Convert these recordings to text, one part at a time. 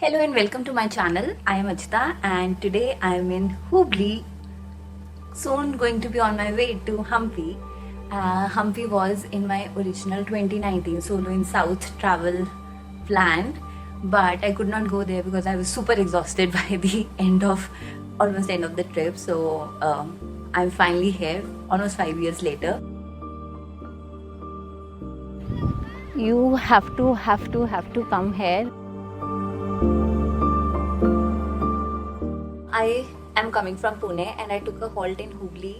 Hello and welcome to my channel. I am Achita and today I am in Hubli. Soon going to be on my way to Hampi. Hampi was in my original 2019 Solo in South travel plan, but I could not go there because I was super exhausted by the almost end of the trip. So I'm finally here, almost 5 years later. You have to come here. I am coming from Pune and I took a halt in Hubli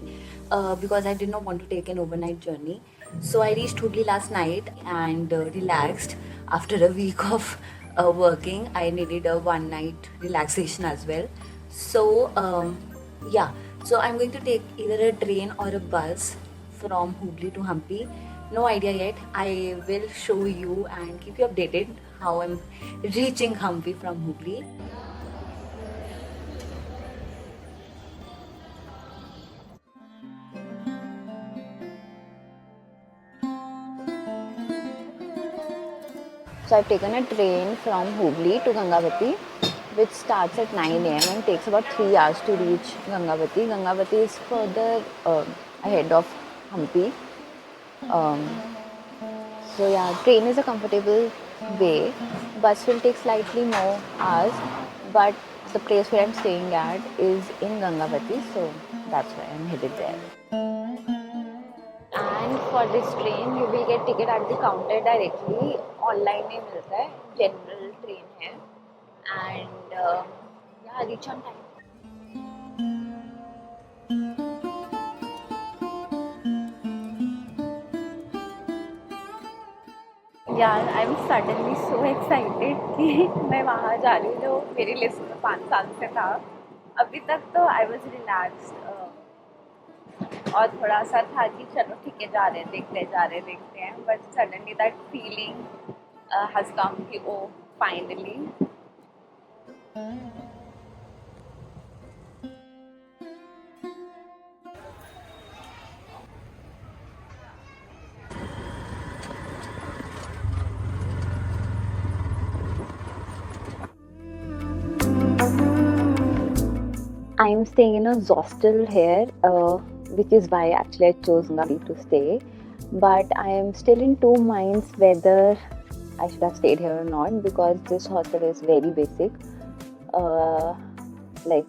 because I did not want to take an overnight journey. So I reached Hubli last night and relaxed. After a week of working, I needed a one night relaxation as well. So yeah, so I'm going to take either a train or a bus from Hubli to Hampi. No idea yet. I will show you and keep you updated how I'm reaching Hampi from Hubli. So I've taken a train from Hubli to Gangavati, which starts at 9 a.m. and takes about 3 hours to reach Gangavati. Gangavati is further ahead of Hampi. So yeah, train is a comfortable way. Bus will take slightly more hours, but the place where I'm staying at is in Gangavati, so that's why I'm headed there. And for this train you will get ticket at the counter directly. Online में मिलता है, general train है, and yeah, reach on time. यार I am suddenly so excited कि मैं वहाँ जा रही हूँ जो मेरी लिस्ट में 5 साल से था. अभी तक तो आई वॉज रिलैक्स्ड और थोड़ा सा था कि चलो ठीक है जा रहे हैं देखते हैं, but suddenly that feeling has come कि ओ finally. I am staying in a hostel here, which is why actually I chose Nadi to stay. But I am still in two minds whether I should have stayed here or not, because this hostel is very basic. Like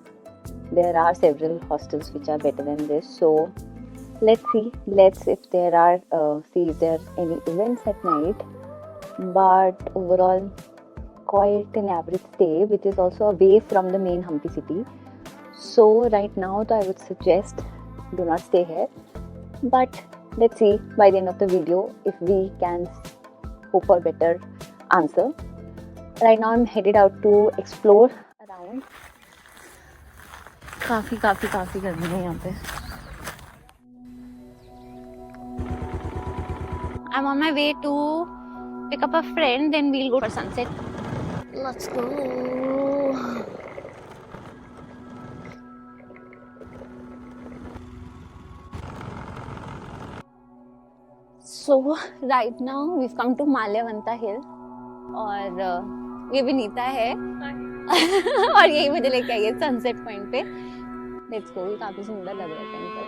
there are several hostels which are better than this. So let's see. If there are if there are any events at night. But overall, quite an average stay, which is also away from the main Hampi city. So right now I would suggest do not stay here, but let's see by the end of the video if we can hope for better answer. Right now I'm headed out to explore around. काफी गर्मी है यहाँ पे. I'm on my way to pick up a friend, then we'll go for sunset. Let's go. So right now we've come to माल्यावंता हिल और ये विनीता है और यही मुझे लेके आई है सनसेट पॉइंट पे. Let's go. ये काफी सुंदर लग रहा है टेंपल.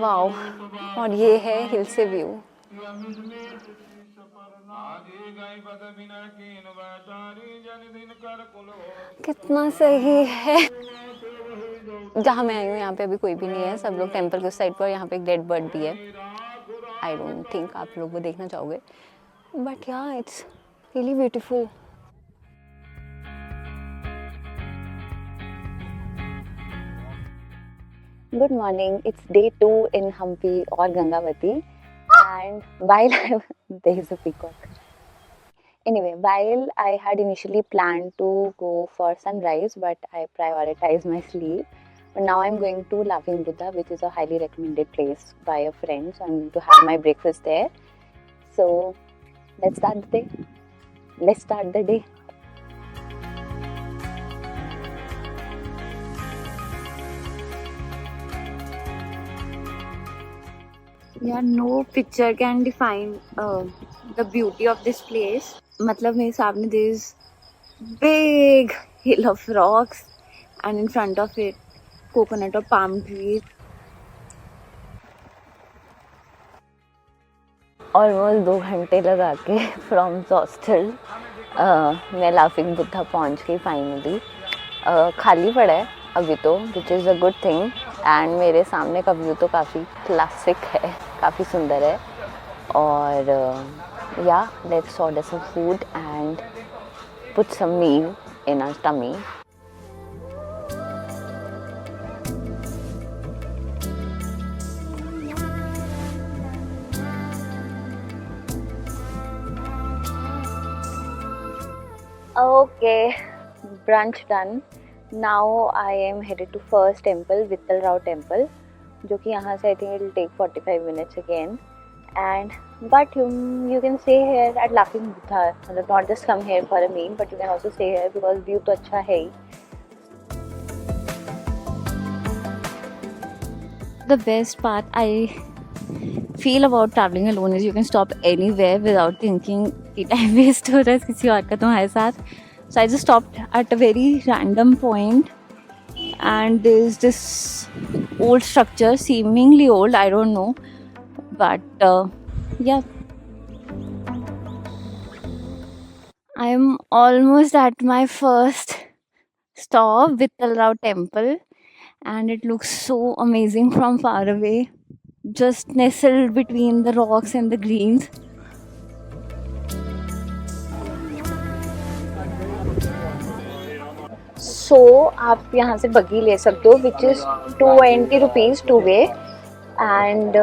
वाओ. और ये है हिल से व्यू. कितना सही है. जहाँ मैं आई हूँ यहाँ पे अभी कोई भी नहीं है, सब लोग टेंपल के उस साइड पर. यहाँ पे एक डेड बर्ड भी है. आई डोंट थिंक आप लोग वो देखना चाहोगे, बट या it's really beautiful. Good morning. It's day 2 in Hampi or Gangavati, and while there is a peacock. Anyway, while I had initially planned to go for sunrise, but I prioritized my sleep. But now I'm going to Laughing Buddha, which is a highly recommended place by a friend. So I'm going to have my breakfast there. So let's start the day. Yeah, no picture can define the beauty of this place. मतलब मेरे सामने there is big hill of rocks and in front of it coconut or palm trees. Almost 2 घंटे लगा के from hostel मैं laughing Buddha पहुंच गई finally. खाली पड़ा है अभी तो, which is a good thing. And मेरे सामने का व्यू तो काफ़ी क्लासिक है, काफ़ी सुंदर है. और या let's order some food and put some meal in our tummy. Okay, brunch done. Now I am headed to first temple, Vittal Rao temple, जो कि यहाँ से I think it will take 45 minutes again. And but you can stay here at Laughing Buddha. मतलब not just come here for a meal, but you can also stay here because view तो अच्छा है ही. The best part I feel about traveling alone is you can stop anywhere without thinking कि time waste हो रहा है किसी और का तुम्हारे साथ. So I just stopped at a very random point and there's this old structure, seemingly old, I don't know, but yeah. I'm almost at my first stop, Vittal Rao temple, and it looks so amazing from far away, just nestled between the rocks and the greens. So आप यहाँ से बग्गी ले सकते हो which is 20 rupees 2 way. And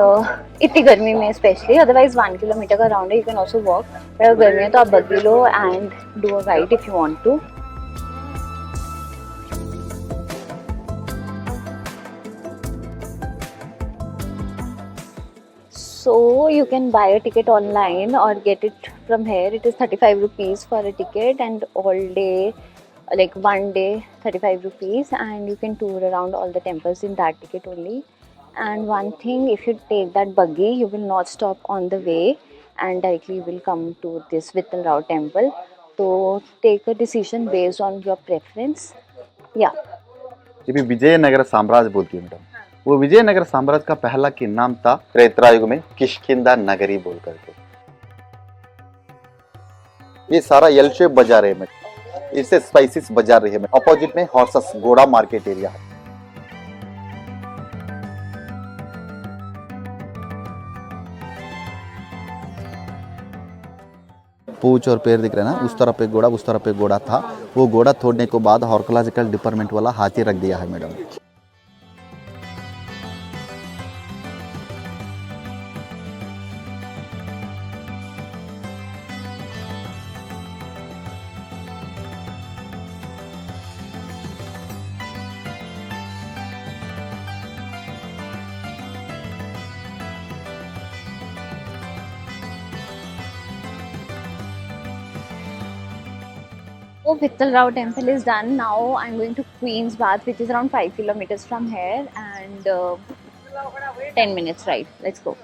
इतनी गर्मी में specially, otherwise 1 kilometre का राउंड है, यू कैन ऑल्सो वॉक. पर अगर गर्मी है तो आप बग्गी लो and do a ride if you want to. So you can buy a ticket online or get it from here. It is 35 rupees for a ticket and all day, like one day 35 rupees, and you can tour around all the temples in that ticket only. And one thing, if you take that buggy, you will not stop on the way and directly you will come to this Vittal Rao temple. So take a decision based on your preference. Yeah. ये भी विजयनगर साम्राज्य बोलती है madam. वो विजयनगर साम्राज्य का पहला की नाम था त्रेतायुग में किष्किंधा नगरी बोल करके. ये सारा एल शेप बाजार है मैडम. इससे स्पाइसेस बाजार है. अपोजिट में हॉर्सेस घोड़ा मार्केट एरिया है. पूंछ और पैर दिख रहे हैं ना, उस तरफ एक घोड़ा उस तरफ एक घोड़ा था. वो घोड़ा तोड़ने के बाद आर्कियोलॉजिकल डिपार्टमेंट वाला हाथी रख दिया है madam. So Vittal Rao temple is done. Now I'm going to Queen's Bath, which is around 5 kilometers from here, and 10 minutes ride. Let's go.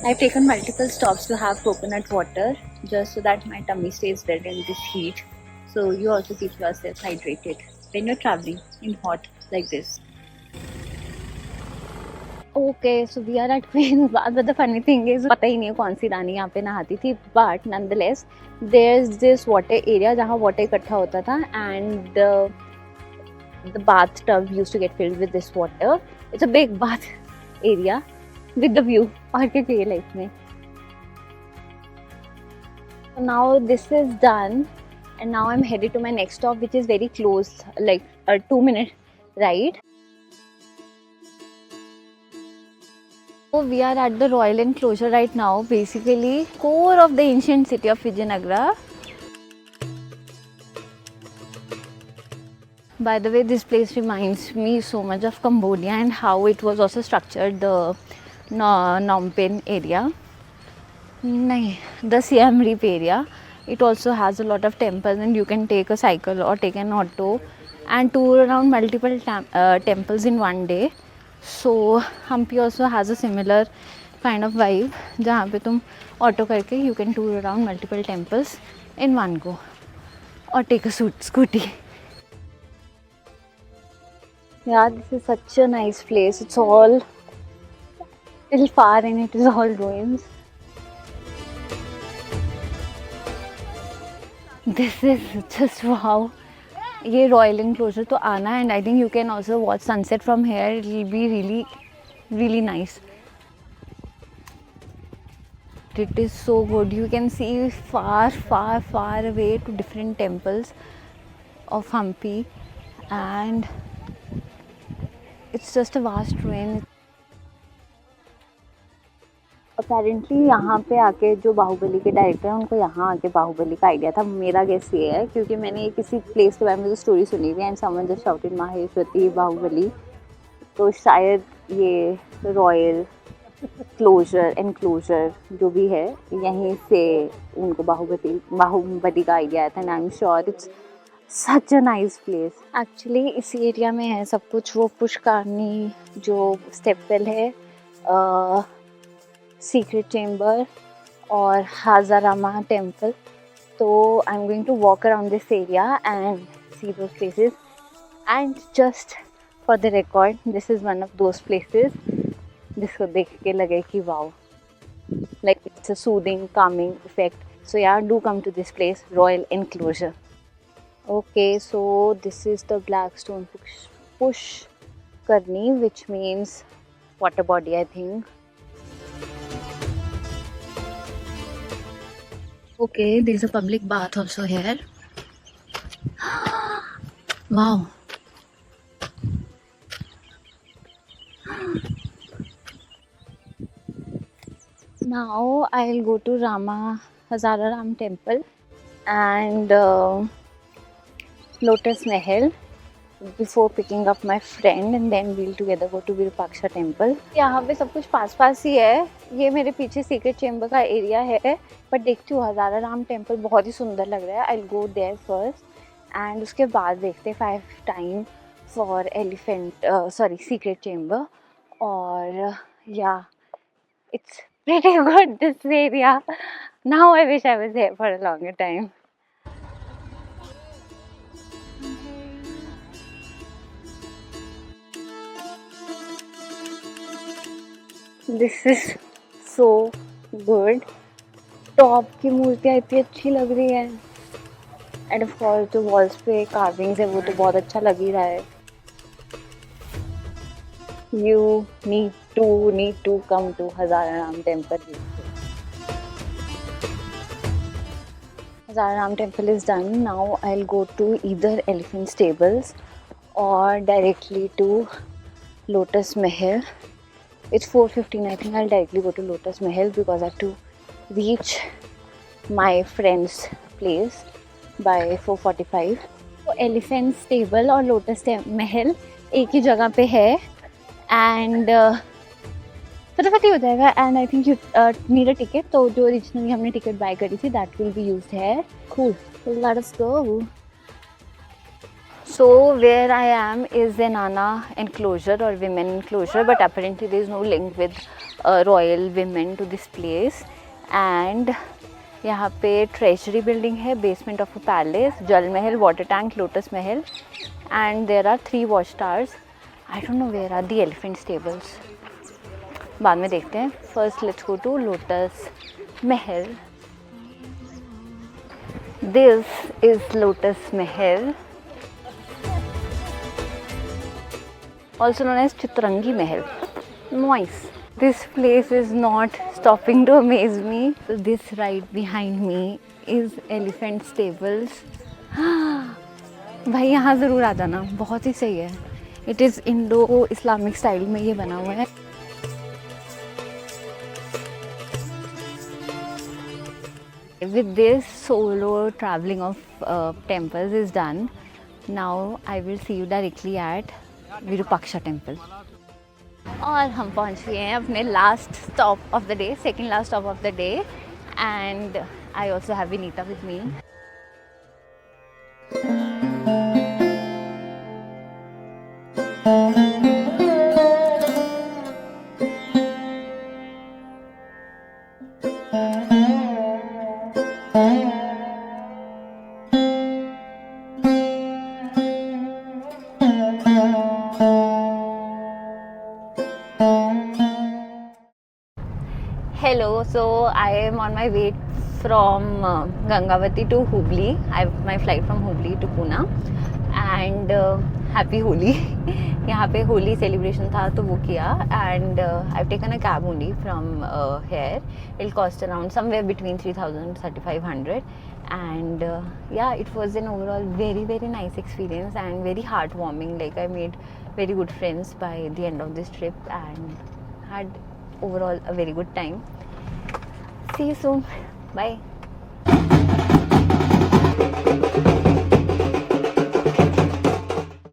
I've taken multiple stops to have coconut water just so that my tummy stays well in this heat. So you also keep yourself hydrated when you're traveling in hot like this. Okay, so we are at Queen's Bath, but the funny thing is पता ही नहीं है कौन सी रानी यहाँ पे नहाती थी. But nonetheless, there's this water area जहाँ water इकट्ठा होता था, and the bathtub used to get filled with this water. It's a big bath area with the view. और क्या चाहिए लाइफ में. So now this is done, and now I'm headed to my next stop, which is very close, like a 2-minute ride. So we are at the royal enclosure right now, basically core of the ancient city of Vijayanagara. By the way, this place reminds me so much of Cambodia and how it was also structured, the Phnom Penh area. The Siem Reap area. It also has a lot of temples, and you can take a cycle or take an auto and tour around multiple temples in one day. So Hampi also has a similar kind of vibe जहाँ पे तुम auto करके you can tour around multiple temples in one go or take a scooty. Yeah, this is such a nice place. It's all little far and it is all ruins. This is just wow. ये royal enclosure तो आना and I think you can also watch sunset from here. It will be really really nice. It is so good. You can see far away to different temples of Hampi, and it's just a vast ruin. Apparently यहाँ पे आके जो बाहुबली के director हैं उनको यहाँ आके बाहुबली का आइडिया था. मेरा गेस ये है क्योंकि मैंने किसी प्लेस के बारे में तो स्टोरी सुनी हुई है and someone just shouted Maheshwari Baahubali. तो शायद ये रॉयल क्लोजर एनक्लोजर जो भी है यहीं से उनको बाहुबली का आइडिया आया था. And I am sure it's such a nice place. Actually इसी एरिया में है सब कुछ. वो पुष्करनी जो स्टेपवेल है, सीक्रेट चेम्बर और हाजारामा टेम्पल. तो I am going to walk around this area and see those places. And just for the record this is one of those places जिसको देख के लगे कि wow, like it's a soothing calming effect. So ya do come to this place, royal enclosure. Okay, so this is the black stone pushkarni which means water body I think. Okay, there's a public bath also here. Wow. Now I'll go to Hazararam temple and Lotus Mahal before picking up my friend, and then we'll together go to Virupaksha temple. यहाँ पे सब कुछ पास ही है. ये मेरे पीछे secret chamber का area है, बट देखती हूँ हजाराराम टेम्पल बहुत ही सुंदर लग रहा है. I will go there first and उसके बाद देखते 5 टाइम फॉर सीक्रेट चेम्बर. और या it's pretty good this area. Now I wish I was here for a longer time. This is so good. Top की मूर्तियाँ इतनी अच्छी लग रही है एंड ऑफ कोर्स जो वॉल्स पे कार्विंग्स है वो तो बहुत अच्छा लग ही रहा है. You need to come to Hazararam temple. Hazararam temple is done. Now I'll go to either Elephant Stables or directly to Lotus Mahal. It's 4:15. I think I'll directly go to Lotus Mahal because I have to reach my friend's place by 4:45. So Elephant Stable और Lotus Mahal एक ही जगह पे है and फटाफट ही हो जाएगा. And I think you need a ticket. तो जो ओरिजिनली हमने टिकट बाय करी थी दैट विल बी यूज्ड है. Cool, let us go. So where I am is Zenana enclosure or women enclosure, but apparently there is no link with royal women to this place. And यहाँ पे treasury building है, basement of a palace, जल महल, water tank, lotus Mahal, and there are 3 watchtowers. I don't know where are the elephant stables. बाद में देखते हैं. First let's go to Lotus Mahal. This is Lotus Mahal, also known as Chitrangi Mahal. Nice. This place is not stopping to amaze me. So this right behind me is Elephant Stables. भाई यहाँ ज़रूर आ जाना, बहुत ही सही है. It is Indo-Islamic style में ये बना हुआ है. With this solo traveling of temples is done. Now I will see you directly at Virupaksha temple. और हम पहुंच गए हैं अपने last stop of the day, second last stop of the day. And I also have Vinita with me. Hello. So I am on my way from Gangavati to Hubli. I have my flight from Hubli to Pune. And happy Holi. यहाँ पे Holi celebration था तो वो किया. And I've taken a cab only from here. It'll cost around somewhere between 3,000 to 3,500. And yeah, it was an overall very very nice experience and very heartwarming. Like I made very good friends by the end of this trip and had overall a very good time. See you soon. Bye.